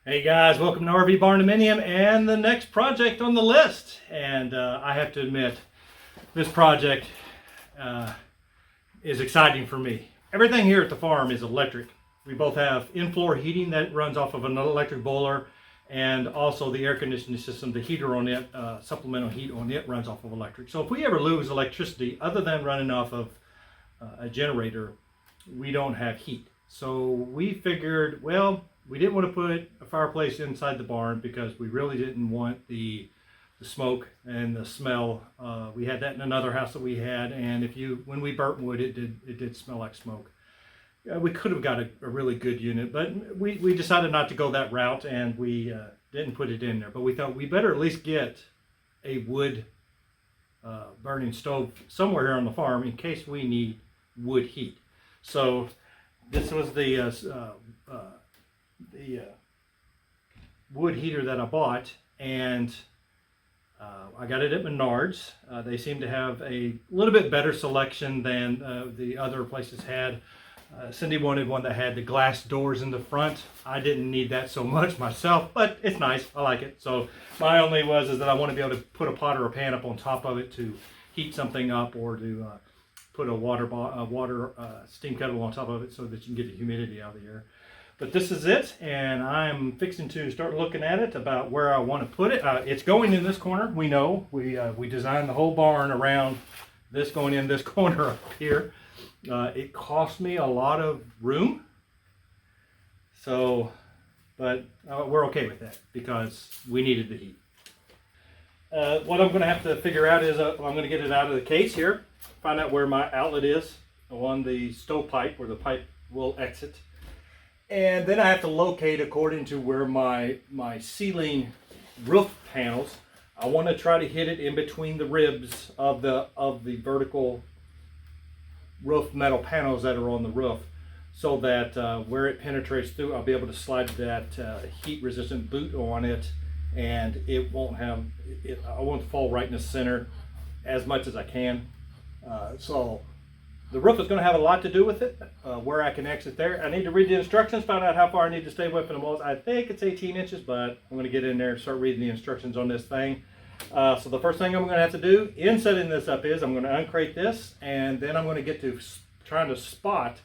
Hey guys, welcome to RVBarndominium and the next project on the list. And I have to admit, this project is exciting for me. Everything here at the farm is electric. We both have in-floor heating that runs off of an electric boiler, and also the air conditioning system, the heater on it, supplemental heat on it runs off of electric. So if we ever lose electricity, other than running off of a generator, we don't have heat. So we figured, well, we didn't want to put a fireplace inside the barn because we really didn't want the smoke and the smell. We had that in another house that we had, and when we burnt wood, it did smell like smoke. We could have got a really good unit, but we decided not to go that route, and we didn't put it in there. But we thought we better at least get a wood burning stove somewhere here on the farm in case we need wood heat. So this was the wood heater that I bought, and I got it at Menards. They seem to have a little bit better selection than the other places had. Cindy wanted one that had the glass doors in the front. I didn't need that so much myself, but it's nice. I like it. So my only is that I want to be able to put a pot or a pan up on top of it to heat something up, or to put a water steam kettle on top of it so that you can get the humidity out of the air. But this is it, and I'm fixing to start looking at it about where I want to put it. It's going in this corner. We know we designed the whole barn around this going in this corner up here. It cost me a lot of room, so but we're okay with that because we needed the heat. What I'm going to have to figure out is I'm going to get it out of the case here, find out where my outlet is on the stovepipe, where the pipe will exit. And then I have to locate according to where my ceiling roof panels. I want to try to hit it in between the ribs of the vertical roof metal panels that are on the roof, so that where it penetrates through, I'll be able to slide that heat resistant boot on it, and it won't have I want to fall right in the center as much as I can. So the roof is going to have a lot to do with it, where I can exit there. I need to read the instructions, find out how far I need to stay away from the walls. I think it's 18 inches, but I'm going to get in there and start reading the instructions on this thing. So the first thing I'm going to have to do in setting this up is I'm going to uncrate this, and then I'm going to get to trying to spot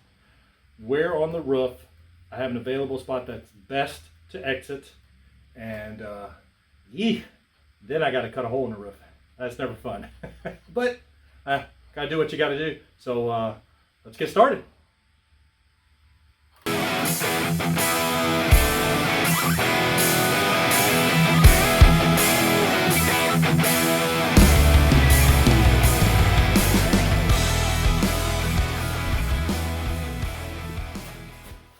where on the roof I have an available spot that's best to exit. And then I got to cut a hole in the roof. That's never fun. But gotta do what you gotta do. So let's get started.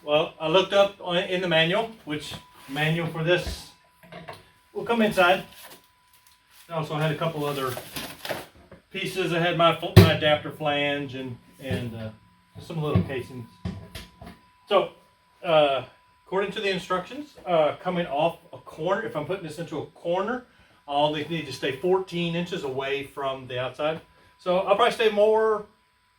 Well, I looked up in the manual, which manual for this will come inside. I also had a couple other pieces. I had my adapter flange and some little casings. So, according to the instructions, coming off a corner, if I'm putting this into a corner, I'll need to stay 14 inches away from the outside. So I'll probably stay more.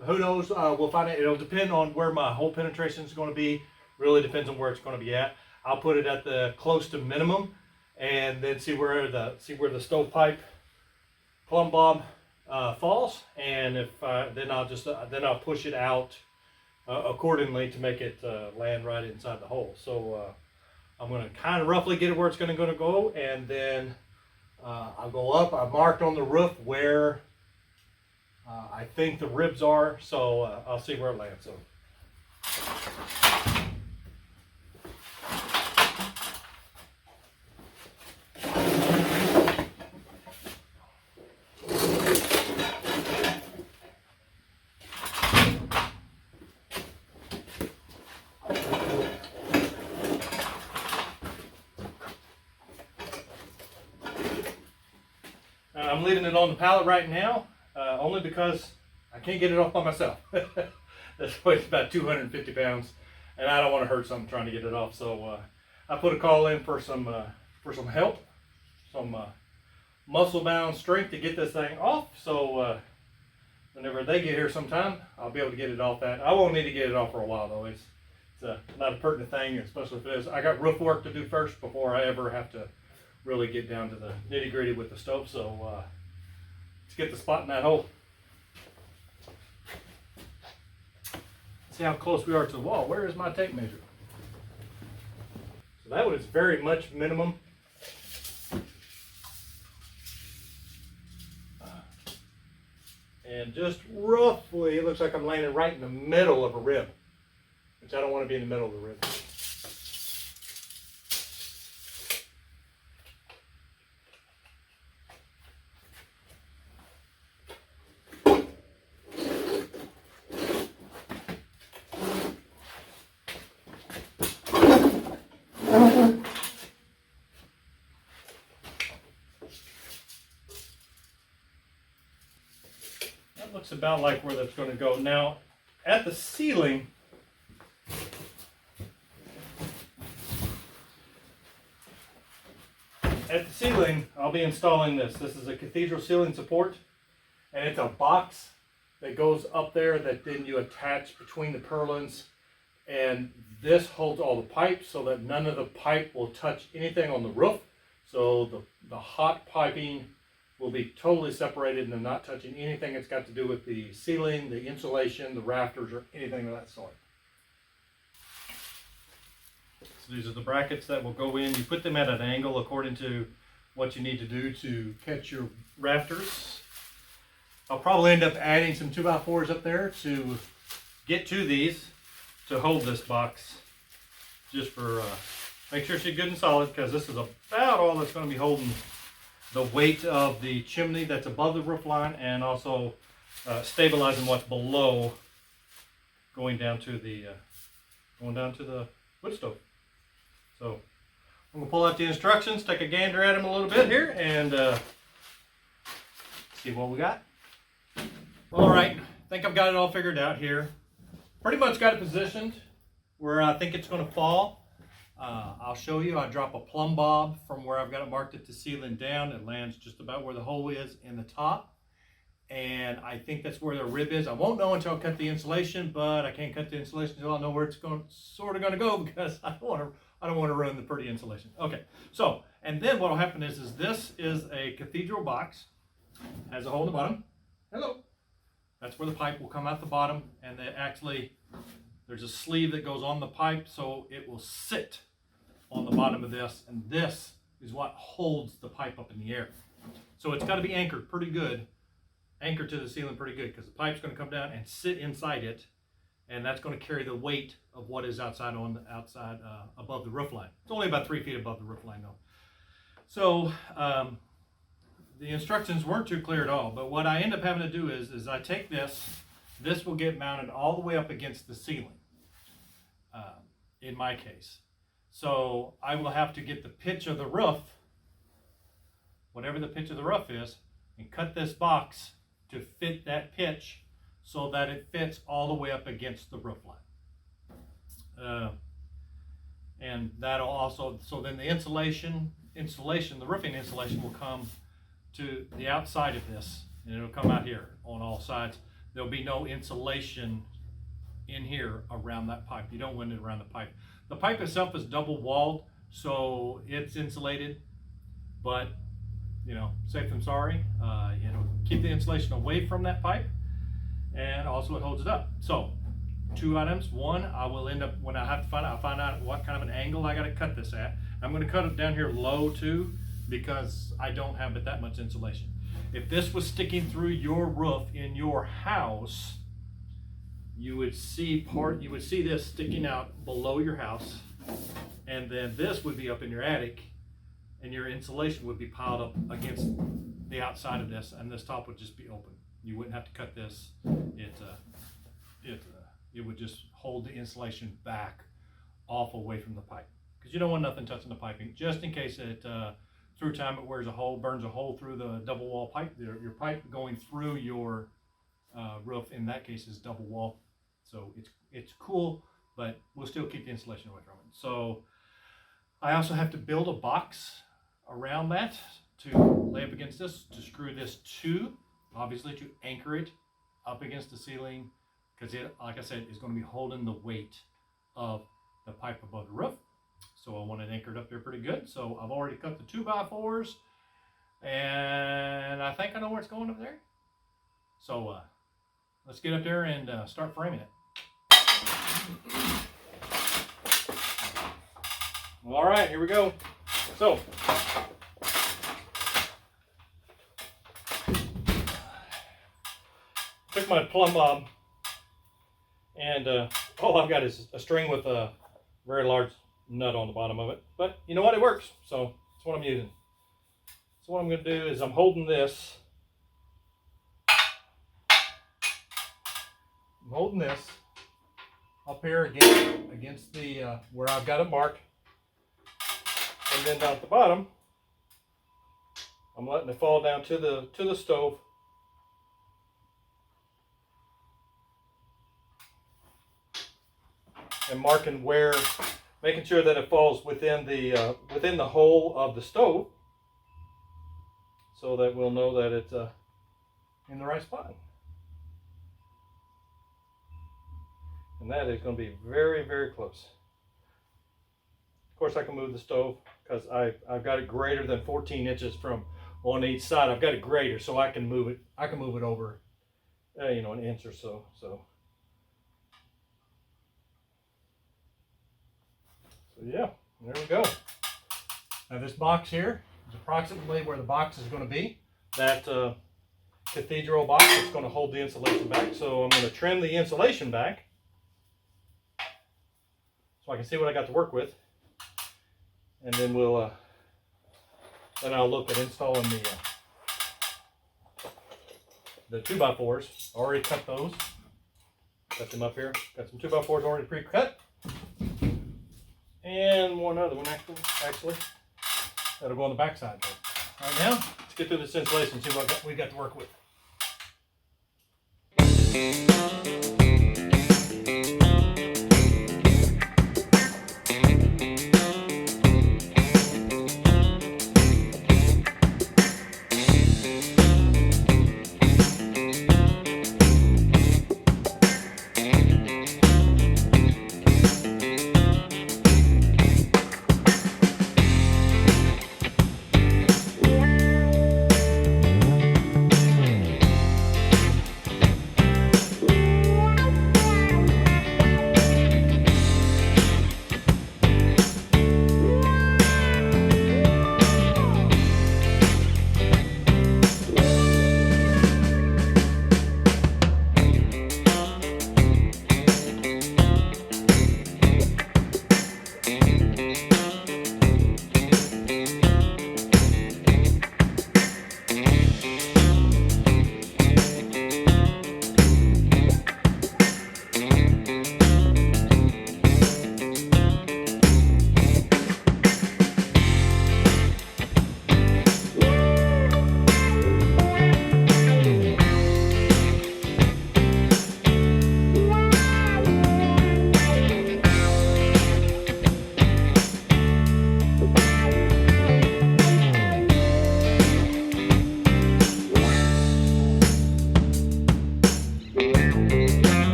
Who knows? We'll find out. It'll depend on where my hole penetration is going to be. Really depends on where it's going to be at. I'll put it at the close to minimum, and then see where the stovepipe plumb bob falls, and if then I'll push it out accordingly to make it land right inside the hole. So I'm going to kind of roughly get it where it's going to go, and then I'll go up. I've marked on the roof where I think the ribs are, so I'll see where it lands. So. I'm leaving it on the pallet right now, only because I can't get it off by myself. This weighs about 250 pounds, and I don't want to hurt something trying to get it off. So I put a call in for some help, some muscle-bound strength to get this thing off. So whenever they get here sometime, I'll be able to get it off that. I won't need to get it off for a while though. it's not a pertinent thing, especially if it is. I got roof work to do first before I ever have to really get down to the nitty gritty with the stove. So let's get the spot in that hole. See how close we are to the wall. Where is my tape measure? So that one is very much minimum. And just roughly, it looks like I'm landing right in the middle of a rib, which I don't want to be in the middle of the rib. Looks about like where that's going to go. Now, at the ceiling, I'll be installing this. This is a cathedral ceiling support, and it's a box that goes up there that then you attach between the purlins, and this holds all the pipes so that none of the pipe will touch anything on the roof. So the hot piping will be totally separated and not touching anything that's got to do with the ceiling, the insulation, the rafters, or anything of that sort. So these are the brackets that will go in. You put them at an angle according to what you need to do to catch your rafters. I'll probably end up adding some 2x4s up there to get to these to hold this box, just for make sure she's good and solid, because this is about all that's going to be holding the weight of the chimney that's above the roof line, and also stabilizing what's below, going down to the wood stove. So I'm gonna pull out the instructions, take a gander at them a little bit here, and see what we got. All right, I think I've got it all figured out here. Pretty much got it positioned where I think it's going to fall. I'll show you. I drop a plumb bob from where I've got it marked at the ceiling down. It lands just about where the hole is in the top, and I think that's where the rib is. I won't know until I cut the insulation, but I can't cut the insulation until I know where it's going to go, because I don't want to ruin the pretty insulation. Okay, so and then what will happen is this is a cathedral box, has a hole in the bottom. Hello. That's where the pipe will come out the bottom, and then actually there's a sleeve that goes on the pipe, so it will sit on the bottom of this, and this is what holds the pipe up in the air. So it's got to be anchored pretty good, anchored to the ceiling pretty good, because the pipe's going to come down and sit inside it, and that's going to carry the weight of what is outside above the roof line. It's only about 3 feet above the roof line though. So the instructions weren't too clear at all, but what I end up having to do is I take this will get mounted all the way up against the ceiling, in my case. So I will have to get the pitch of the roof, whatever the pitch of the roof is, and cut this box to fit that pitch so that it fits all the way up against the roof line. And that'll also, so then the insulation, the roofing insulation will come to the outside of this, and it'll come out here on all sides. There'll be no insulation in here around that pipe. You don't want it around the pipe. The pipe itself is double walled, so it's insulated, but safe than sorry. Keep the insulation away from that pipe, and also it holds it up. So 2 items. One, I will end up, when I have to find out what kind of an angle I got to cut this at. I'm going to cut it down here low too, because I don't have that much insulation. If this was sticking through your roof in your house, you would see this sticking out below your house, and then this would be up in your attic, and your insulation would be piled up against the outside of this, and this top would just be open. You wouldn't have to cut this. It would just hold the insulation back off away from the pipe, because you don't want nothing touching the piping, just in case it through time it burns a hole through the double wall pipe. Your pipe going through your roof in that case is double wall, so it's cool, but we'll still keep the insulation away from it. So I also have to build a box around that to lay up against this, to screw this to, obviously to anchor it up against the ceiling, because it, like I said, is going to be holding the weight of the pipe above the roof. So I want it anchored up there pretty good. So I've already cut the 2x4s, and I think I know where it's going up there. So let's get up there and start framing it. All right, here we go. So took my plumb bob, and all I've got is a string with a very large nut on the bottom of it. But you know what? It works. So that's what I'm using. So what I'm going to do is I'm holding this. I'm holding this up here against the where I've got it marked, and then down at the bottom, I'm letting it fall down to the stove. And marking where, making sure that it falls within the hole of the stove, so that we'll know that it's in the right spot. And that is going to be very, very close. Of course, I can move the stove because I've got it greater than 14 inches from on each side. I've got a grater, so I can move it. I can move it over, you know, an inch or so. So yeah, there we go. Now this box here is approximately where the box is going to be. That cathedral box is going to hold the insulation back. So I'm going to trim the insulation back so I can see what I got to work with. And then then I'll look at installing the 2x4s. Already cut those. Got them up here. Got some 2x4s already pre-cut. And one other one actually. That'll go on the back side. But right now, let's get through this insulation and see what we got to work with.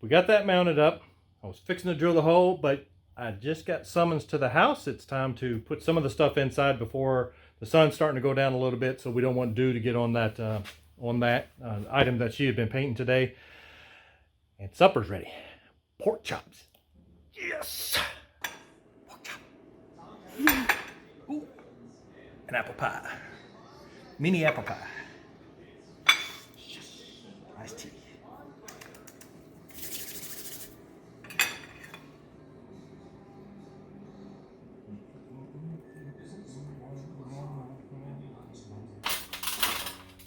We got that mounted up. I was fixing to drill the hole, but I just got summons to the house. It's time to put some of the stuff inside before the sun's starting to go down a little bit, so we don't want dew to get on that item that she had been painting today. And supper's ready. Pork chops. Yes. Pork chop. Ooh. An apple pie. Mini apple pie. Yes. Iced tea.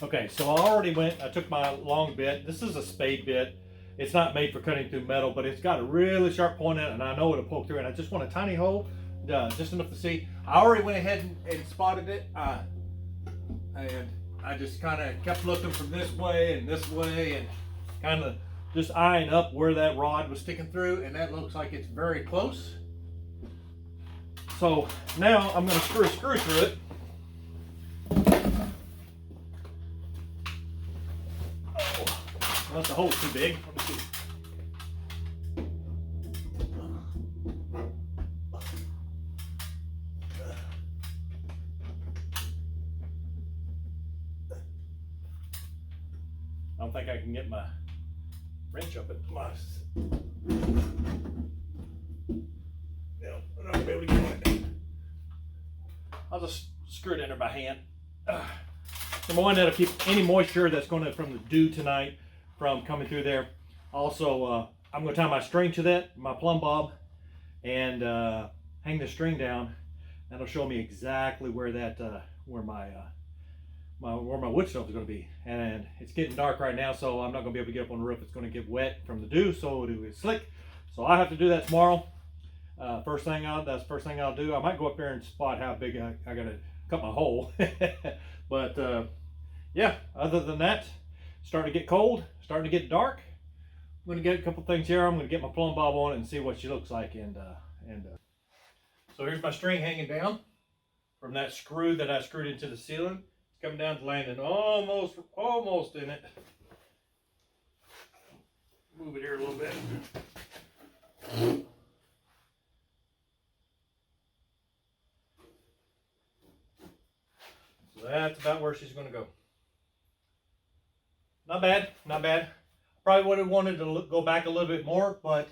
Okay, so I took my long bit. This is a spade bit. It's not made for cutting through metal, but it's got a really sharp point in it, and I know it'll poke through. And I just want a tiny hole, just enough to see. I already went ahead and spotted it, and I just kind of kept looking from this way, and kind of just eyeing up where that rod was sticking through, and that looks like it's very close. So now I'm going to screw through it. Unless the hole's too big. Let me see. I don't think I can get my wrench up at my. No, I'm not gonna be able to get it. I'll just screw it in there by hand. Number one, that'll keep any moisture that's going to from the dew tonight from coming through there. Also, I'm going to tie my string to that, my plumb bob, and hang the string down. That'll show me exactly where that where my wood stove is going to be. And it's getting dark right now, so I'm not going to be able to get up on the roof. It's going to get wet from the dew, so it'll get slick. So I have to do that tomorrow. That's the first thing I'll do. I might go up there and spot how big I got to cut my hole. But yeah, other than that, starting to get cold, starting to get dark. I'm going to get a couple things here. I'm going to get my plumb bob on it and see what she looks like. So here's my string hanging down from that screw that I screwed into the ceiling. It's coming down to landing almost in it. Move it here a little bit. So that's about where she's going to go. Not bad, not bad. Probably would have wanted to go back a little bit more, but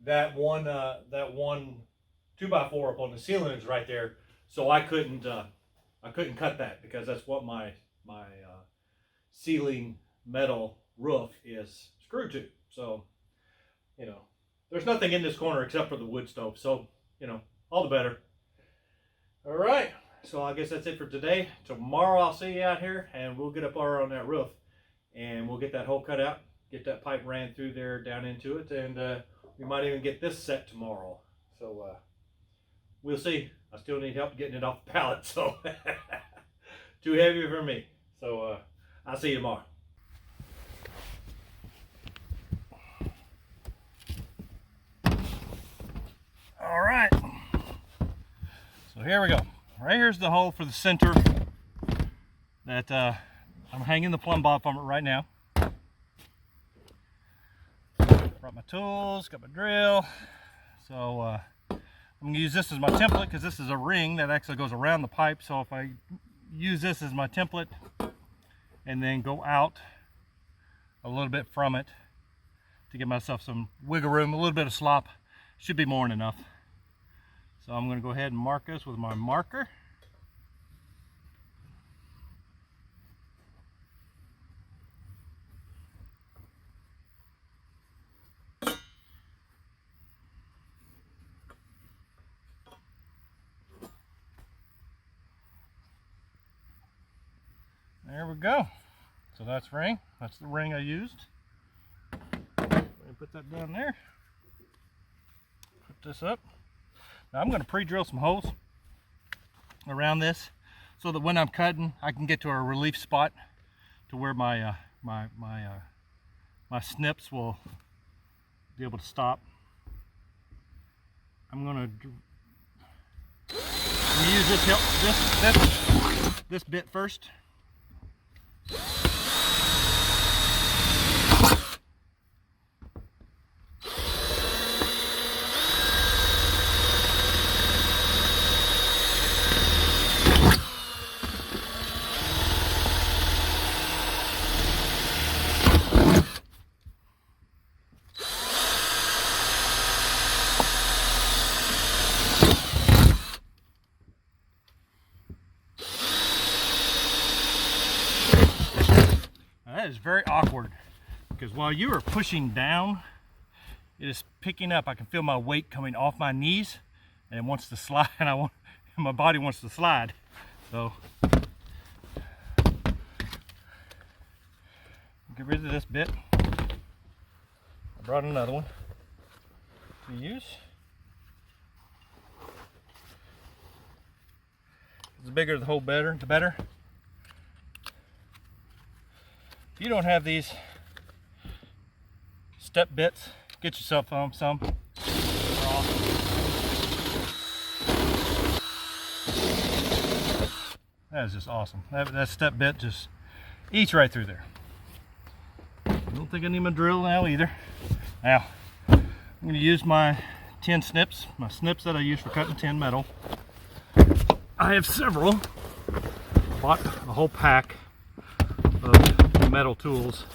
that one 2x4 up on the ceiling is right there, so I couldn't cut that because that's what my ceiling metal roof is screwed to. So, you know, there's nothing in this corner except for the wood stove. So, you know, all the better. All right. So I guess that's it for today. Tomorrow I'll see you out here and we'll get up on that roof and we'll get that hole cut out, get that pipe ran through there down into it, and we might even get this set tomorrow. So we'll see. I still need help getting it off the pallet, so too heavy for me. So I'll see you tomorrow. All right. So here we go. Right here's the hole for the center that I'm hanging the plumb bob from it right now. Brought my tools, got my drill. So I'm going to use this as my template because this is a ring that actually goes around the pipe. So if I use this as my template and then go out a little bit from it to give myself some wiggle room, a little bit of slop, should be more than enough. So I'm going to go ahead and mark this with my marker. There we go. So that's ring. That's the ring I used. Put that down there. Put this up. Now I'm going to pre-drill some holes around this so that when I'm cutting I can get to a relief spot to where my my snips will be able to stop. I'm going to use this bit first. That is very awkward because while you are pushing down, it is picking up. I can feel my weight coming off my knees and it wants to slide, and my body wants to slide. So get rid of this bit. I brought another one to use. The bigger the hole, the better. If you don't have these step bits, get yourself some. They're awesome. That is just awesome. That step bit just eats right through there. don't think I need my drill now either. Now, I'm going to use my tin snips, that I use for cutting tin metal. I have several. Bought a whole pack of metal tools.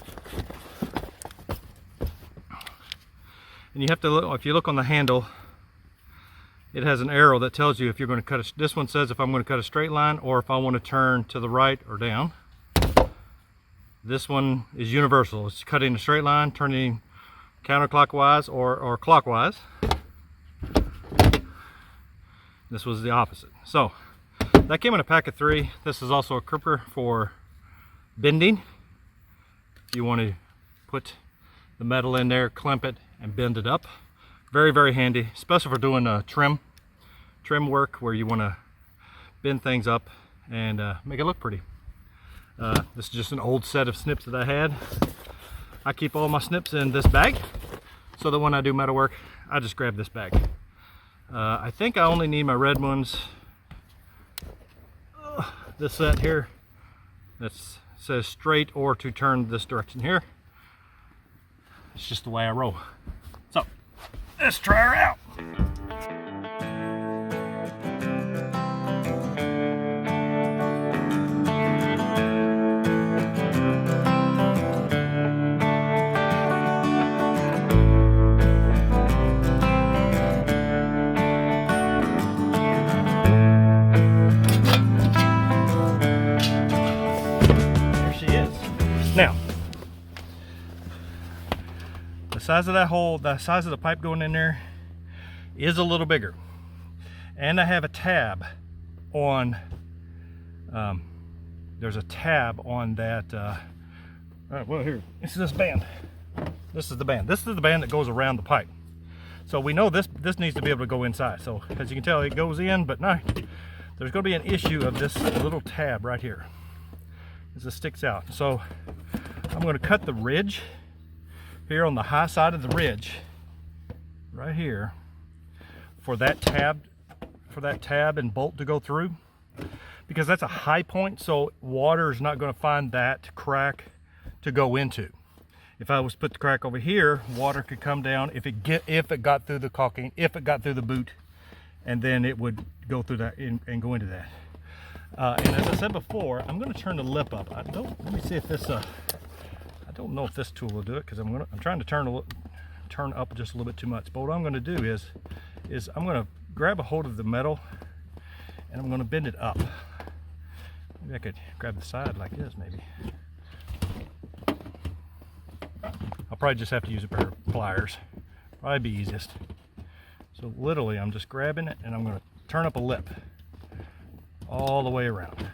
And you have to look, if you look on the handle, it has an arrow that tells you if you're going to cut this one says if I'm going to cut a straight line or if I want to turn to the right or down. This one is universal. It's cutting a straight line, turning counterclockwise or clockwise. This was the opposite. So that came in a pack of 3. This is also a gripper for bending. If you want to put the metal in there, clamp it, and bend it up. Very, very handy, especially for doing trim work where you want to bend things up and make it look pretty. This is just an old set of snips that I had. I keep all my snips in this bag so that when I do metal work, I just grab this bag. I think I only need my red ones. This set here that says straight or to turn this direction here. It's just the way I roll. So let's try her out. Now, the size of that hole, the size of the pipe going in there is a little bigger. And I have a tab on, there's a tab on that, well here, this is this band. This is the band. This is the band that goes around the pipe. So we know this needs to be able to go inside. So as you can tell, it goes in, but no, there's going to be an issue of this little tab right here. As it sticks out. So I'm going to cut the ridge here on the high side of the ridge right here for that tab and bolt to go through, because that's a high point, so water is not going to find that crack to go into. If I was to put the crack over here, water could come down if it got through the caulking, if it got through the boot, and then it would go through that and go into that. And as I said before, I'm going to turn the lip up. Let me see if this. I don't know if this tool will do it because I'm trying to turn up just a little bit too much. But what I'm going to do is I'm going to grab a hold of the metal and I'm going to bend it up. Maybe I could grab the side like this. Maybe. I'll probably just have to use a pair of pliers. Probably be easiest. So literally, I'm just grabbing it and I'm going to turn up a lip all the way around,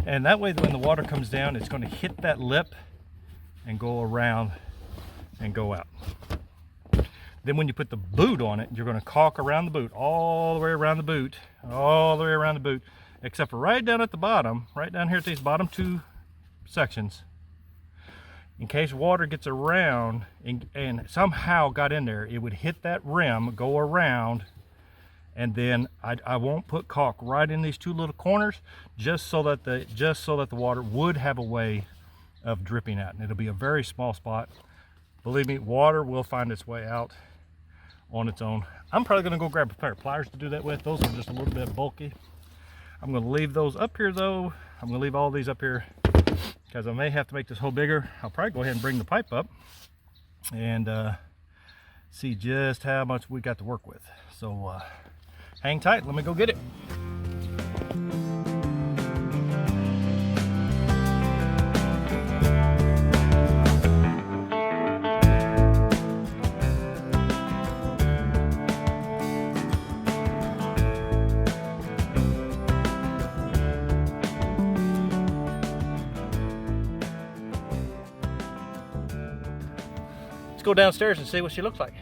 and that way when the water comes down, it's going to hit that lip and go around and go out. Then when you put the boot on it, you're going to caulk around the boot, all the way around the boot, except for right down at the bottom, right down here at these bottom 2 sections. In case water gets around and somehow got in there, it would hit that rim, go around, and then I won't put caulk right in these 2 little corners, just so that the water would have a way of dripping out, and it'll be a very small spot. Believe me, water will find its way out on its own. I'm probably going to go grab a pair of pliers to do that with. Those are just a little bit bulky. I'm going to leave those up here though. I'm going to leave all these up here because I may have to make this hole bigger. I'll probably go ahead and bring the pipe up and see just how much we got to work with. So hang tight, let me go get it. Let's go downstairs and see what she looks like.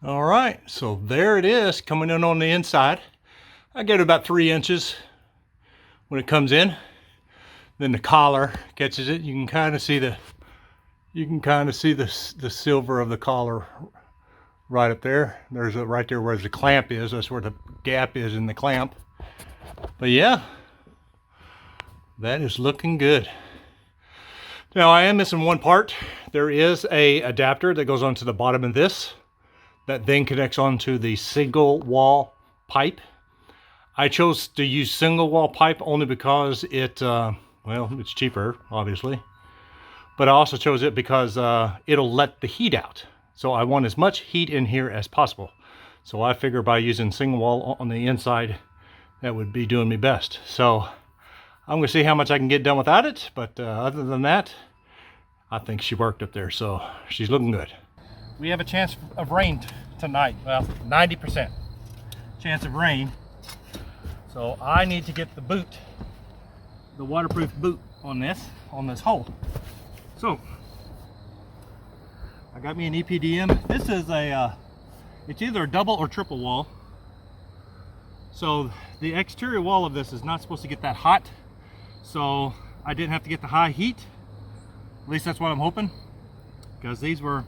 All right, so there it is coming in on the inside. I get about 3 inches when it comes in. Then the collar catches it. You can kind of see the silver of the collar right up there. There's right there where the clamp is. That's where the gap is in the clamp. But yeah, that is looking good. Now I am missing one part. There is a adapter that goes onto the bottom of this that then connects onto the single wall pipe. I chose to use single wall pipe only because it, well, it's cheaper, obviously. But I also chose it because it'll let the heat out. So I want as much heat in here as possible. So I figure by using single wall on the inside, that would be doing me best. So I'm gonna see how much I can get done without it. But other than that, I think she worked up there. So she's looking good. We have a chance of rain tonight. Well, 90% chance of rain. So I need to get the boot, the waterproof boot on this hole. So I got me an EPDM. This is a, it's either a double or triple wall. So the exterior wall of this is not supposed to get that hot. So I didn't have to get the high heat. At least that's what I'm hoping, because these were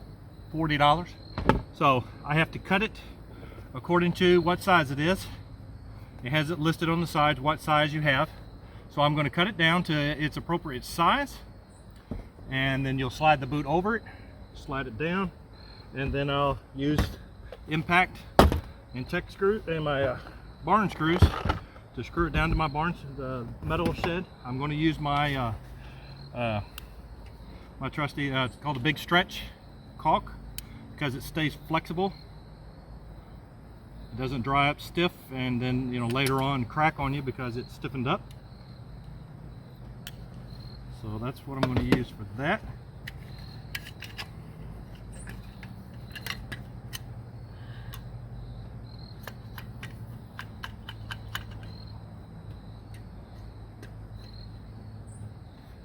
$40. So I have to cut it according to what size it is. It has it listed on the sides what size you have. So I'm going to cut it down to its appropriate size, and then you'll slide the boot over it, slide it down, and then I'll use impact and check screw and my barn screws to screw it down to my barn, the metal shed. I'm going to use my my trusty, it's called a big stretch caulk, because it stays flexible. It doesn't dry up stiff and then, you know, later on crack on you because it's stiffened up. So that's what I'm going to use for that.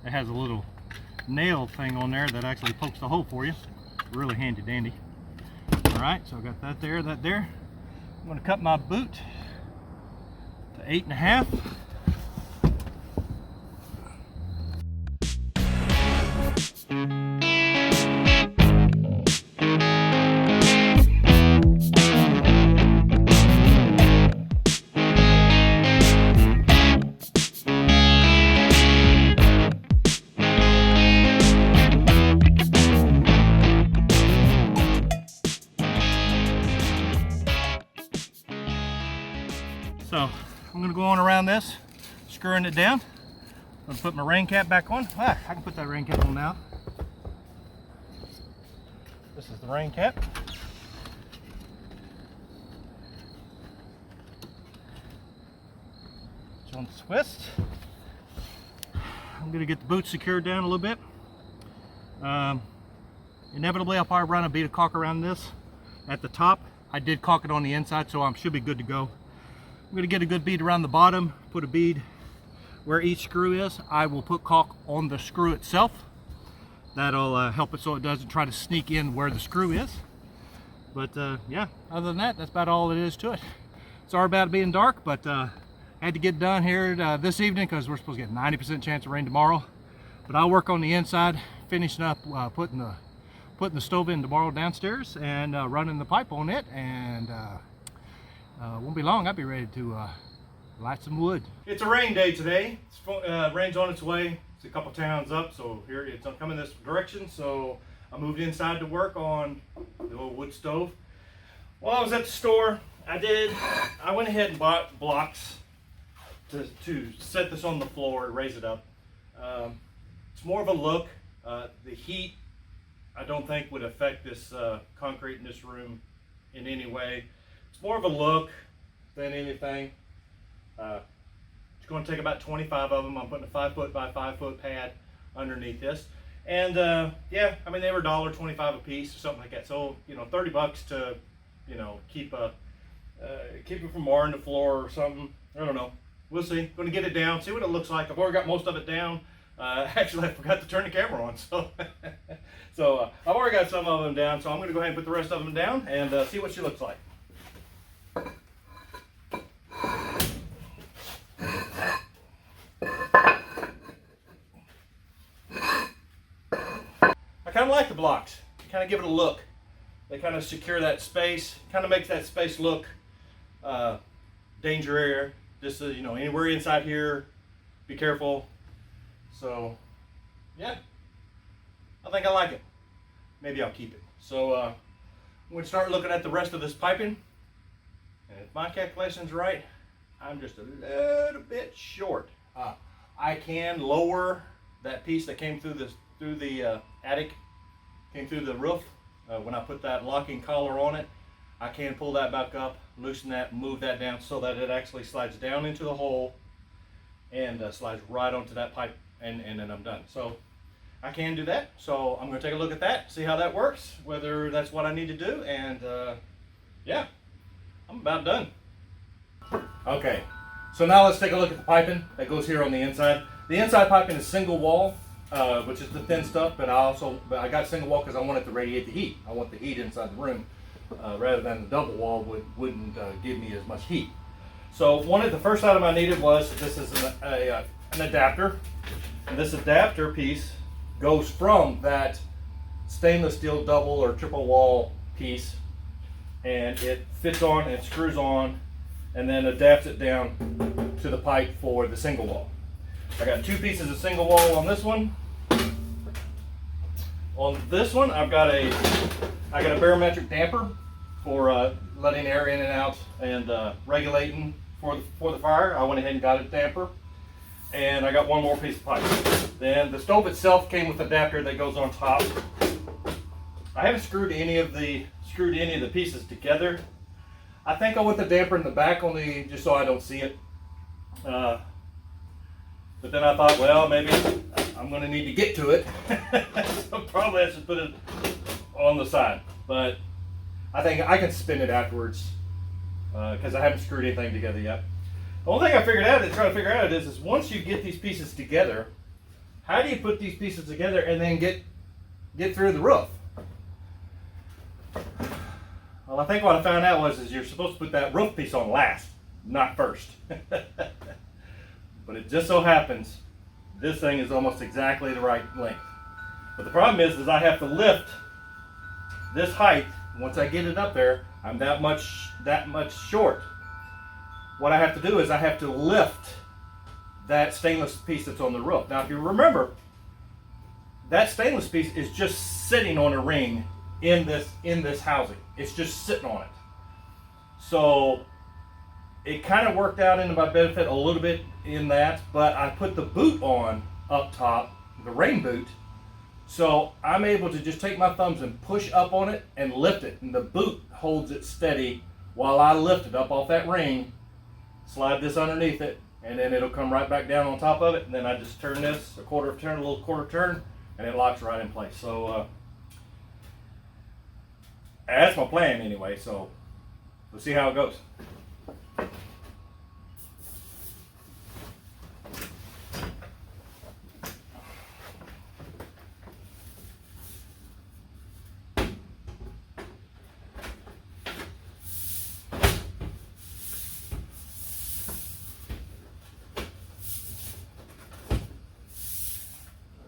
It has a little nail thing on there that actually pokes the hole for you. Really handy dandy. Alright, so I got that there, that there. I'm going to cut my boot to 8.5. So I'm going to go on around this, screwing it down. I'm going to put my rain cap back on. I can put that rain cap on now. This is the rain cap. On the twist. I'm going to get the boot secured down a little bit. Inevitably I'll probably run a bead of caulk around this at the top. I did caulk it on the inside, so I should be good to go. I'm going to get a good bead around the bottom, put a bead where each screw is. I will put caulk on the screw itself. That'll help it so it doesn't try to sneak in where the screw is. But yeah, other than that, that's about all it is to it. Sorry about it being dark, but I had to get done here this evening because we're supposed to get 90% chance of rain tomorrow. But I'll work on the inside, finishing up putting the stove in tomorrow downstairs and running the pipe on it, and won't be long. I'll be ready to light some wood. It's a rain day today. Rain's on its way. It's a couple towns up, so here it's coming this direction. So I moved inside to work on the old wood stove. While I was at the store, I went ahead and bought blocks to set this on the floor and raise it up. It's more of a look. The heat, I don't think, would affect this concrete in this room in any way. It's more of a look than anything. It's going to take about 25 of them. I'm putting a 5-foot by 5-foot pad underneath this. And yeah, I mean, they were $1.25 a piece or something like that. So, you know, 30 bucks to, you know, keep it from marring the floor or something. I don't know. We'll see. Going to get it down, see what it looks like. I've already got most of it down. Actually, I forgot to turn the camera on. So, I've already got some of them down. So I'm going to go ahead and put the rest of them down and see what she looks like. I kind of like the blocks. Kind of give it a look. They kind of secure that space. Kind of makes that space look danger area. Just so, you know, anywhere inside here, be careful. So, yeah, I think I like it. Maybe I'll keep it. So I'm going to start looking at the rest of this piping. And if my calculation's right, I'm just a little bit short. I can lower that piece that came through the attic, came through the roof. When I put that locking collar on it, I can pull that back up, loosen that, move that down so that it actually slides down into the hole and slides right onto that pipe, and then I'm done. So I can do that. So I'm going to take a look at that, see how that works, whether that's what I need to do, and yeah, I'm about done. Okay, so now let's take a look at the piping that goes here on the inside. The inside piping is single wall, which is the thin stuff, but I got single wall because I want it to radiate the heat. I want the heat inside the room rather than the double wall wouldn't give me as much heat. So the first item I needed was, this is an adapter, and this adapter piece goes from that stainless steel double or triple wall piece, and it fits on and screws on and then adapts it down to the pipe for the single wall. I got 2 pieces of single wall on this one. On this one, I got a barometric damper for letting air in and out and regulating for the fire. I went ahead and got a damper, and I got one more piece of pipe. Then the stove itself came with an adapter that goes on top. I haven't screwed any of the pieces together. I think I want the damper in the back only just so I don't see it. But then I thought, well, maybe I'm going to need to get to it. So probably I should put it on the side. But I think I can spin it afterwards because I haven't screwed anything together yet. The only thing I trying to figure out is once you get these pieces together, how do you put these pieces together and then get through the roof? Well, I think what I found out is you're supposed to put that roof piece on last, not first. But it just so happens this thing is almost exactly the right length. But the problem is I have to lift this height. Once I get it up there, I'm that much short. What I have to do is I have to lift that stainless piece that's on the roof. Now, if you remember, that stainless piece is just sitting on a ring in this housing. It's just sitting on it. So it kind of worked out into my benefit a little bit in that, but I put the boot on up top, the rain boot, so I'm able to just take my thumbs and push up on it and lift it, and the boot holds it steady while I lift it up off that ring, slide this underneath it, and then it'll come right back down on top of it, and then I just turn this a quarter turn, and it locks right in place. So that's my plan anyway, so we'll see how it goes.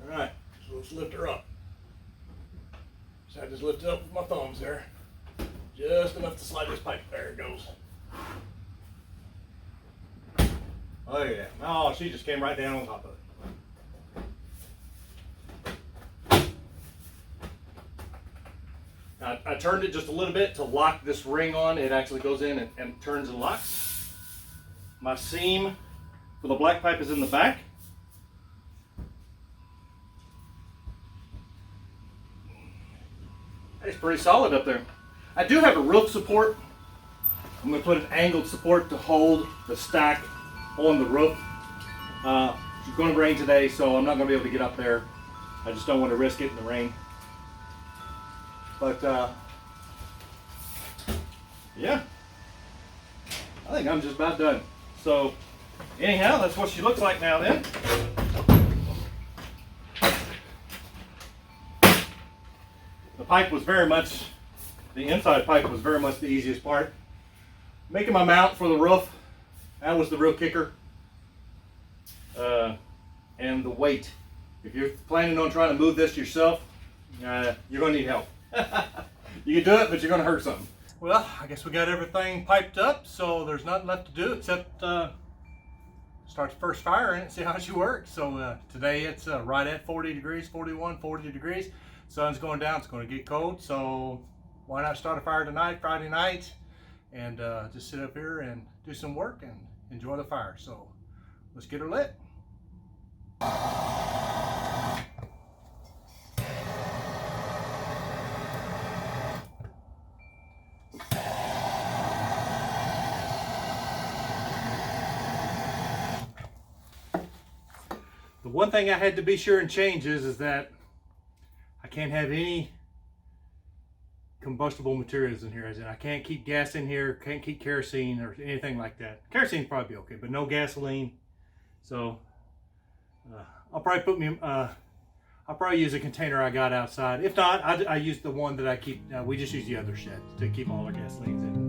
Alright, so let's lift her up. So I just lift it up with my thumbs there. Just enough to slide this pipe. There it goes. Oh yeah. Oh, she just came right down on top of it. I turned it just a little bit to lock this ring on. It actually goes in and turns and locks. My seam for the black pipe is in the back. It's pretty solid up there. I do have a roof support. I'm going to put an angled support to hold the stack on the roof. It's going to rain today, so I'm not going to be able to get up there. I just don't want to risk it in the rain. But yeah, I think I'm just about done. So anyhow, that's what she looks like now then. The inside pipe was very much the easiest part. Making my mount for the roof, that was the real kicker. And the weight. If you're planning on trying to move this yourself, you're going to need help. You can do it, but you're going to hurt something. Well, I guess we got everything piped up, so there's nothing left to do except start the first fire in it and see how she works. So today it's right at 40 degrees, 41, 40 degrees. Sun's going down, it's going to get cold. So why not start a fire tonight, Friday night, and just sit up here and do some work and enjoy the fire. So let's get her lit. The one thing I had to be sure and change is that I can't have any combustible materials in here. As in, I can't keep gas in here, can't keep kerosene or anything like that. Kerosene probably be okay, but no gasoline. So I'll probably use a container I got outside. If not, I use the one that I keep. We just use the other shed to keep all our gasolines in.